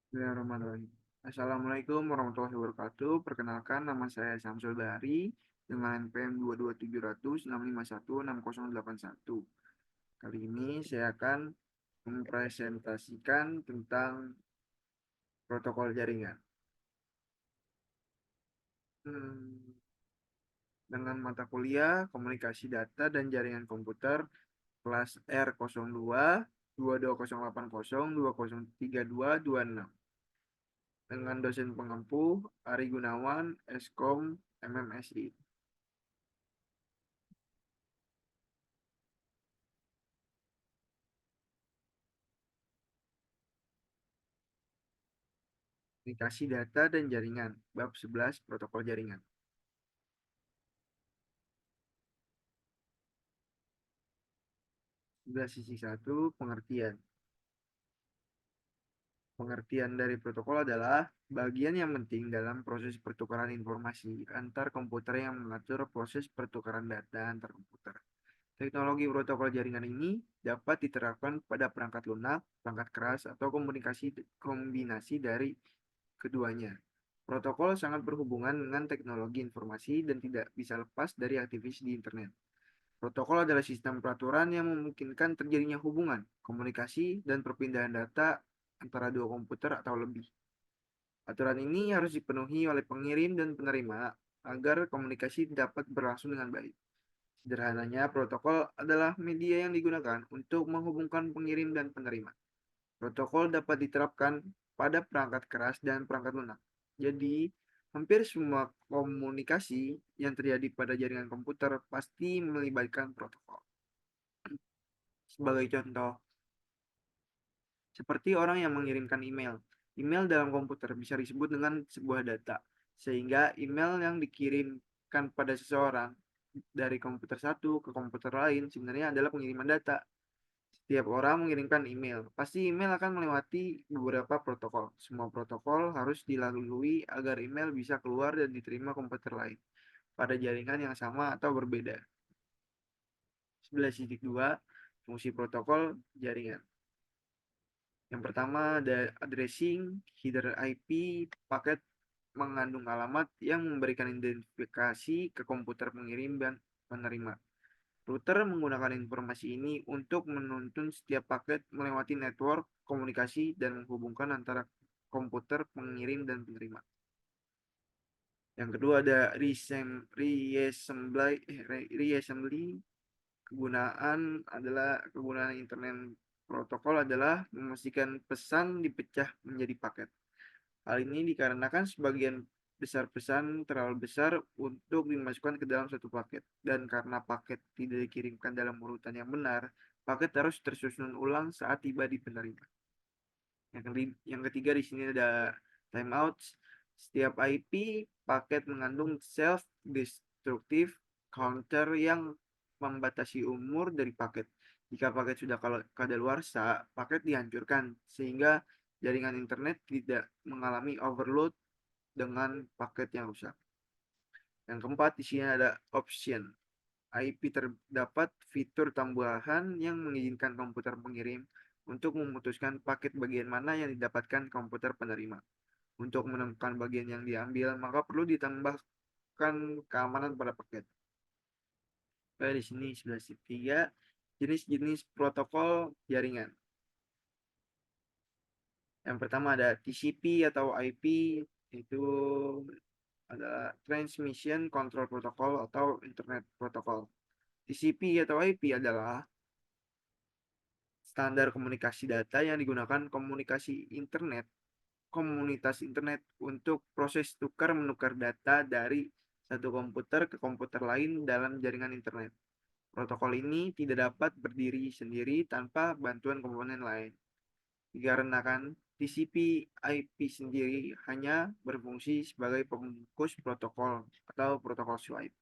Bismillahirrahmanirrahim. Assalamualaikum warahmatullahi wabarakatuh. Perkenalkan, nama saya Syamsul Bahri dengan NPM 22706516081. Kali ini saya akan mempresentasikan tentang protokol jaringan. Hmm, dengan mata kuliah Komunikasi Data dan Jaringan Komputer kelas R02 22080 dengan dosen pengampu Ari Gunawan, Eskom, MMSI. Komunikasi data dan jaringan, bab 11 protokol jaringan. 11 sisi 1 pengertian. Pengertian dari protokol adalah bagian yang penting dalam proses pertukaran informasi antar komputer yang mengatur proses pertukaran data antar komputer. Teknologi protokol jaringan ini dapat diterapkan pada perangkat lunak, perangkat keras, atau kombinasi dari keduanya. Protokol sangat berhubungan dengan teknologi informasi dan tidak bisa lepas dari aktivitas di internet. Protokol adalah sistem peraturan yang memungkinkan terjadinya hubungan, komunikasi, dan perpindahan data antara dua komputer atau lebih. Aturan ini harus dipenuhi oleh pengirim dan penerima agar komunikasi dapat berlangsung dengan baik. Sederhananya, protokol adalah media yang digunakan untuk menghubungkan pengirim dan penerima. Protokol dapat diterapkan pada perangkat keras dan perangkat lunak. Jadi, hampir semua komunikasi yang terjadi pada jaringan komputer pasti melibatkan protokol. Sebagai contoh, seperti orang yang mengirimkan email. Email dalam komputer bisa disebut dengan sebuah data, sehingga email yang dikirimkan pada seseorang dari komputer satu ke komputer lain sebenarnya adalah pengiriman data. Setiap orang mengirimkan email, pasti email akan melewati beberapa protokol. Semua protokol harus dilalui agar email bisa keluar dan diterima komputer lain pada jaringan yang sama atau berbeda. 11.2 fungsi protokol jaringan. Yang pertama ada addressing, header IP, paket mengandung alamat yang memberikan identifikasi ke komputer pengirim dan penerima. Router menggunakan informasi ini untuk menuntun setiap paket melewati network komunikasi dan menghubungkan antara komputer pengirim dan penerima. Yang kedua ada reassembly. Kegunaan internet protokol adalah memastikan pesan dipecah menjadi paket. Hal ini dikarenakan sebagian besar pesan terlalu besar untuk dimasukkan ke dalam satu paket. Dan karena paket tidak dikirimkan dalam urutan yang benar, paket harus tersusun ulang saat tiba di penerima. Yang ketiga di sini ada timeout. Setiap IP paket mengandung self-destructive counter yang membatasi umur dari paket. Jika paket sudah kadaluarsa, paket dihancurkan sehingga jaringan internet tidak mengalami overload dengan paket yang rusak. Yang keempat, di sini ada option. IP terdapat fitur tambahan yang mengizinkan komputer pengirim untuk memutuskan paket bagian mana yang didapatkan komputer penerima. Untuk menemukan bagian yang diambil, maka perlu ditambahkan keamanan pada paket. Di sini 11.3 jenis-jenis protokol jaringan. Yang pertama ada TCP atau IP, itu adalah Transmission Control Protocol atau Internet Protocol. TCP atau IP adalah standar komunikasi data yang digunakan komunitas internet untuk proses tukar menukar data dari satu komputer ke komputer lain dalam jaringan internet. Protokol ini tidak dapat berdiri sendiri tanpa bantuan komponen lain. Dikarenakan TCP/IP sendiri hanya berfungsi sebagai pembungkus protokol atau protokol swipe.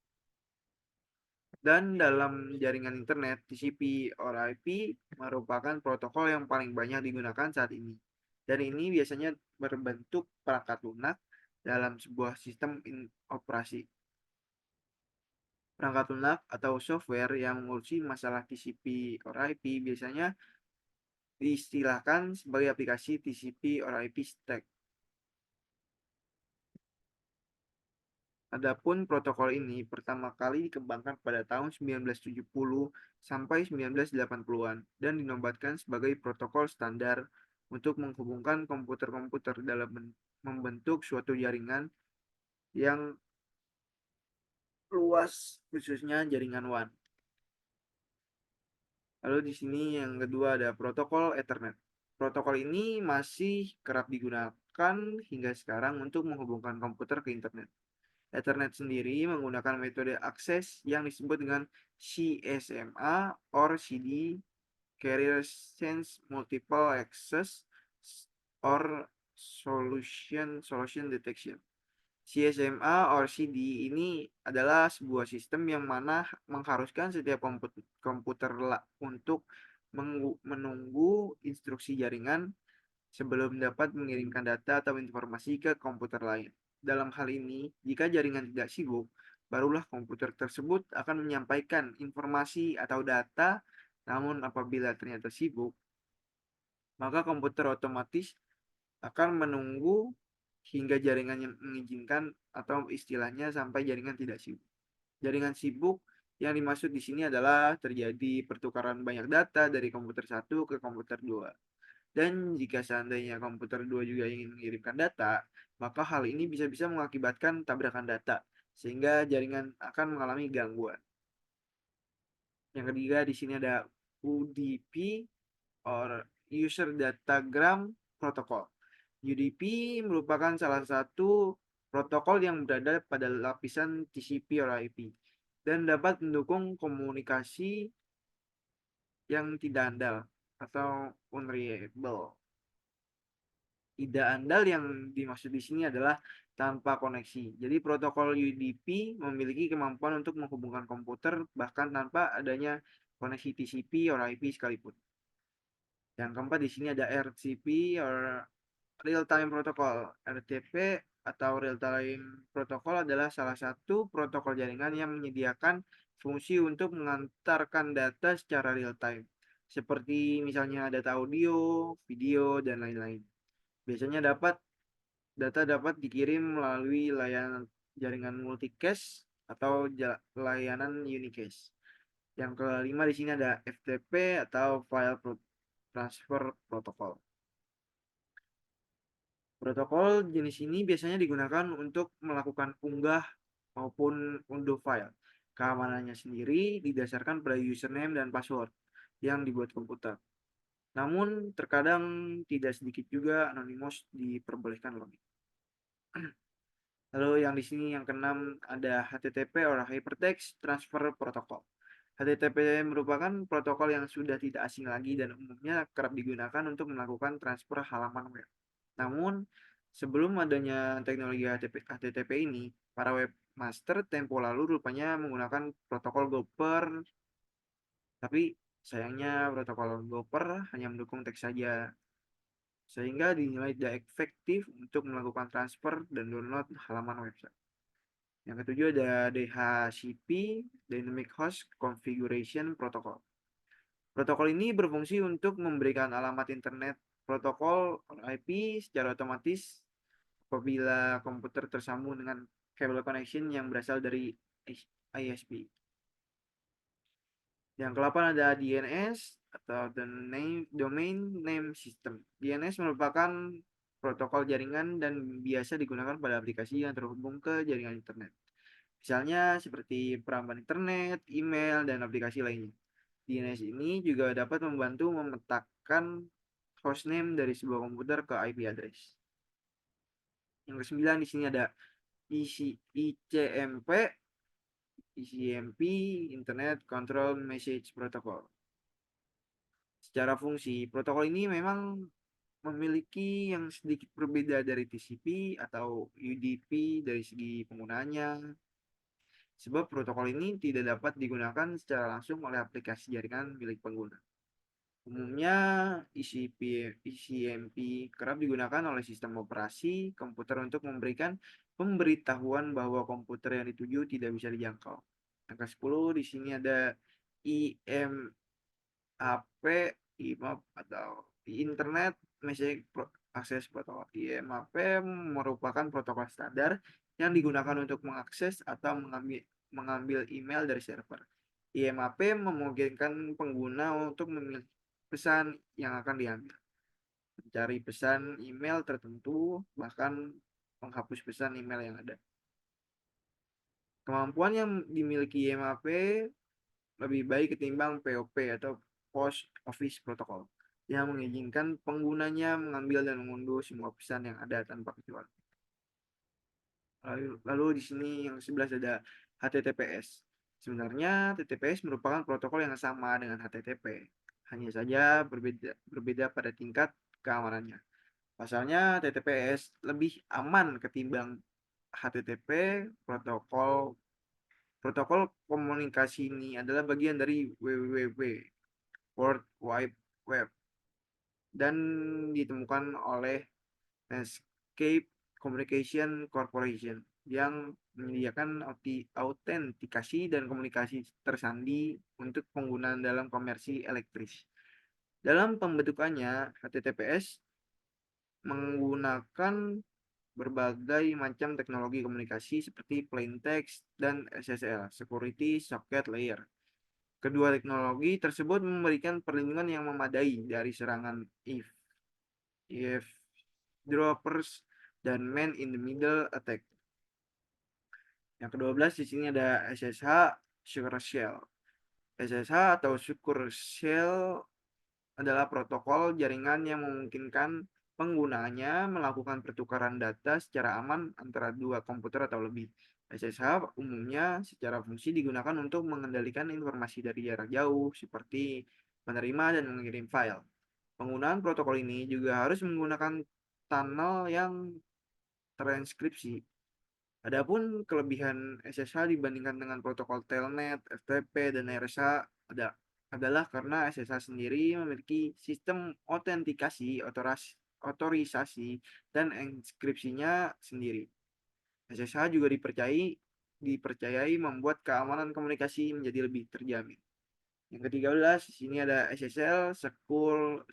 Dan dalam jaringan internet, TCP or IP merupakan protokol yang paling banyak digunakan saat ini. Dan ini biasanya berbentuk perangkat lunak dalam sebuah sistem operasi. Perangkat lunak atau software yang mengurusi masalah TCP or IP biasanya diistilahkan sebagai aplikasi TCP or IP stack. Adapun protokol ini pertama kali dikembangkan pada tahun 1970 sampai 1980-an dan dinobatkan sebagai protokol standar untuk menghubungkan komputer-komputer dalam membentuk suatu jaringan yang luas, khususnya jaringan WAN. Lalu di sini yang kedua ada protokol Ethernet. Protokol ini masih kerap digunakan hingga sekarang untuk menghubungkan komputer ke internet. Ethernet sendiri menggunakan metode akses yang disebut dengan CSMA or CD, Carrier Sense Multiple Access or Solution Detection. CSMA or CD ini adalah sebuah sistem yang mana mengharuskan setiap komputer untuk menunggu instruksi jaringan sebelum dapat mengirimkan data atau informasi ke komputer lain. Dalam hal ini, jika jaringan tidak sibuk, barulah komputer tersebut akan menyampaikan informasi atau data. Namun apabila ternyata sibuk, maka komputer otomatis akan menunggu hingga jaringan yang mengizinkan atau istilahnya sampai jaringan tidak sibuk. Jaringan sibuk yang dimaksud di sini adalah terjadi pertukaran banyak data dari komputer satu ke komputer dua. Dan jika seandainya komputer 2 juga ingin mengirimkan data, maka hal ini bisa-bisa mengakibatkan tabrakan data, sehingga jaringan akan mengalami gangguan. Yang ketiga di sini ada UDP or User Datagram Protocol. UDP merupakan salah satu protokol yang berada pada lapisan TCP or IP dan dapat mendukung komunikasi yang tidak andal atau unreliable. Tidak andal yang dimaksud di sini adalah tanpa koneksi. Jadi protokol UDP memiliki kemampuan untuk menghubungkan komputer bahkan tanpa adanya koneksi TCP or IP sekalipun. Yang keempat di sini ada RTP or Real Time Protocol. RTP atau Real Time Protocol adalah salah satu protokol jaringan yang menyediakan fungsi untuk mengantarkan data secara real time, seperti misalnya data audio, video, dan lain-lain. Biasanya data dapat dikirim melalui layanan jaringan multicast atau layanan unicast. Yang kelima di sini ada FTP atau File Transfer Protocol. Protokol jenis ini biasanya digunakan untuk melakukan unggah maupun unduh file. Keamanannya sendiri didasarkan pada username dan password yang dibuat komputer. Namun terkadang tidak sedikit juga anonimus diperbolehkan lebih. Lalu yang di sini yang keenam ada HTTP atau Hypertext Transfer Protocol. HTTP merupakan protokol yang sudah tidak asing lagi dan umumnya kerap digunakan untuk melakukan transfer halaman web. Namun, sebelum adanya teknologi HTTP ini, para webmaster tempo lalu rupanya menggunakan protokol Gopher, tapi sayangnya protokol Gopher hanya mendukung teks saja, sehingga dinilai tidak efektif untuk melakukan transfer dan download halaman website. Yang ketujuh ada DHCP, Dynamic Host Configuration Protocol. Protokol ini berfungsi untuk memberikan alamat internet protokol IP secara otomatis apabila komputer tersambung dengan kabel connection yang berasal dari ISP. Yang ke-8 ada DNS atau Domain Name System. DNS merupakan protokol jaringan dan biasa digunakan pada aplikasi yang terhubung ke jaringan internet. Misalnya seperti perambahan internet, email, dan aplikasi lainnya. DNS ini juga dapat membantu memetakan hostname dari sebuah komputer ke IP address. Yang ke-9 di sini ada ICMP, ICMP Internet Control Message Protocol. Secara fungsi, protokol ini memang memiliki yang sedikit berbeda dari TCP atau UDP dari segi penggunanya, sebab protokol ini tidak dapat digunakan secara langsung oleh aplikasi jaringan milik pengguna. Umumnya, ICMP kerap digunakan oleh sistem operasi komputer untuk memberikan pemberitahuan bahwa komputer yang dituju tidak bisa dijangkau. Yang ke-10 di sini ada IMAP IMAP atau di internet message access protocol. IMAP merupakan protokol standar yang digunakan untuk mengakses atau mengambil email dari server. IMAP memungkinkan pengguna untuk memilih pesan yang akan diambil, mencari pesan email tertentu, bahkan menghapus pesan email yang ada. Kemampuan yang dimiliki IMAP lebih baik ketimbang POP atau Post Office Protocol yang mengizinkan penggunanya mengambil dan mengunduh semua pesan yang ada tanpa kecuali. Lalu di sini yang sebelah ada HTTPS. Sebenarnya HTTPS merupakan protokol yang sama dengan HTTP, hanya saja berbeda pada tingkat keamanannya. Pasalnya HTTPS lebih aman ketimbang HTTP. Protokol protokol komunikasi ini adalah bagian dari WWW, World Wide Web, dan ditemukan oleh Netscape Communication Corporation yang menyediakan autentikasi dan komunikasi tersandi untuk penggunaan dalam komersi elektris. Dalam pembentukannya, HTTPS menggunakan berbagai macam teknologi komunikasi seperti plain text dan SSL, Security Socket Layer. Kedua teknologi tersebut memberikan perlindungan yang memadai dari serangan eavesdroppers dan man-in-the-middle attack. Yang ke-12 di sini ada SSH Secure Shell. SSH atau Secure Shell adalah protokol jaringan yang memungkinkan penggunanya melakukan pertukaran data secara aman antara dua komputer atau lebih. SSH umumnya secara fungsi digunakan untuk mengendalikan informasi dari jarak jauh seperti menerima dan mengirim file. Penggunaan protokol ini juga harus menggunakan tunnel yang transkripsi. Adapun kelebihan SSH dibandingkan dengan protokol Telnet, FTP, dan RSA adalah karena SSH sendiri memiliki sistem autentikasi, otorisasi, dan enkripsinya sendiri. SSH juga dipercayai membuat keamanan komunikasi menjadi lebih terjamin. Yang ke-13 di sini ada SSL, Secure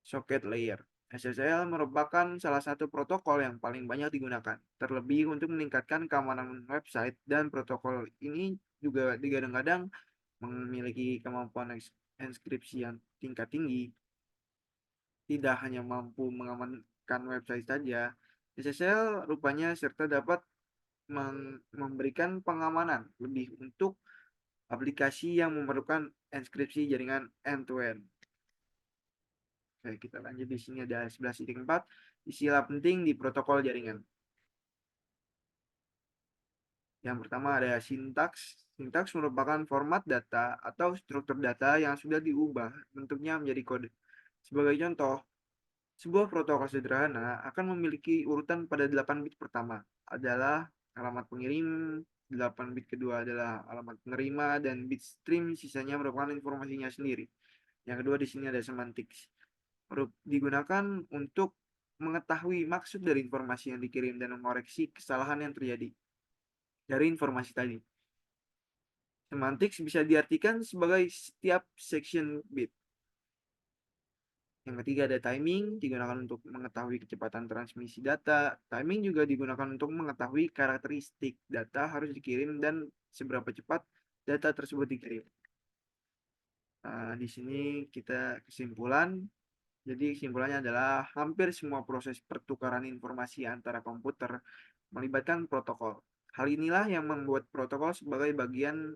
Socket Layer. SSL merupakan salah satu protokol yang paling banyak digunakan, terlebih untuk meningkatkan keamanan website, dan protokol ini juga digadang-gadang memiliki kemampuan enkripsi yang tingkat tinggi. Tidak hanya mampu mengamankan website saja, SSL rupanya serta dapat memberikan pengamanan lebih untuk aplikasi yang memerlukan enkripsi jaringan end-to-end. Oke, kita lanjut di sini ada 11.4 istilah penting di protokol jaringan. Yang pertama ada sintaks. Sintaks merupakan format data atau struktur data yang sudah diubah bentuknya menjadi kode. Sebagai contoh, sebuah protokol sederhana akan memiliki urutan pada 8 bit pertama adalah alamat pengirim, 8 bit kedua adalah alamat penerima, dan bit stream sisanya merupakan informasinya sendiri. Yang kedua di sini ada semantics. Digunakan untuk mengetahui maksud dari informasi yang dikirim dan mengoreksi kesalahan yang terjadi dari informasi tadi. Semantics bisa diartikan sebagai setiap section bit. Yang ketiga ada timing, digunakan untuk mengetahui kecepatan transmisi data. Timing juga digunakan untuk mengetahui karakteristik data harus dikirim dan seberapa cepat data tersebut dikirim. Nah, di sini kita kesimpulan. Jadi kesimpulannya adalah hampir semua proses pertukaran informasi antara komputer melibatkan protokol. Hal inilah yang membuat protokol sebagai bagian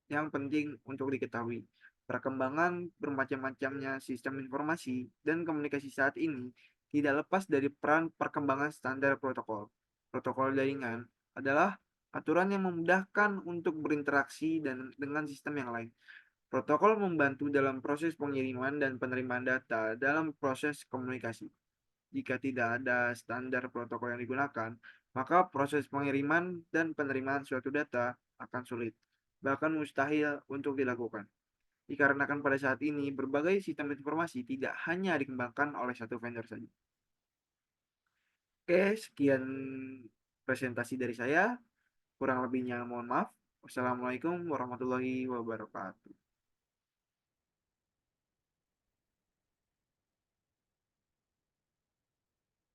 yang penting untuk diketahui. Perkembangan bermacam-macamnya sistem informasi dan komunikasi saat ini tidak lepas dari peran perkembangan standar protokol. Protokol jaringan adalah aturan yang memudahkan untuk berinteraksi dengan sistem yang lain. Protokol membantu dalam proses pengiriman dan penerimaan data dalam proses komunikasi. Jika tidak ada standar protokol yang digunakan, maka proses pengiriman dan penerimaan suatu data akan sulit, bahkan mustahil untuk dilakukan. Dikarenakan pada saat ini berbagai sistem informasi tidak hanya dikembangkan oleh satu vendor saja. Oke, sekian presentasi dari saya. Kurang lebihnya mohon maaf. Wassalamualaikum warahmatullahi wabarakatuh.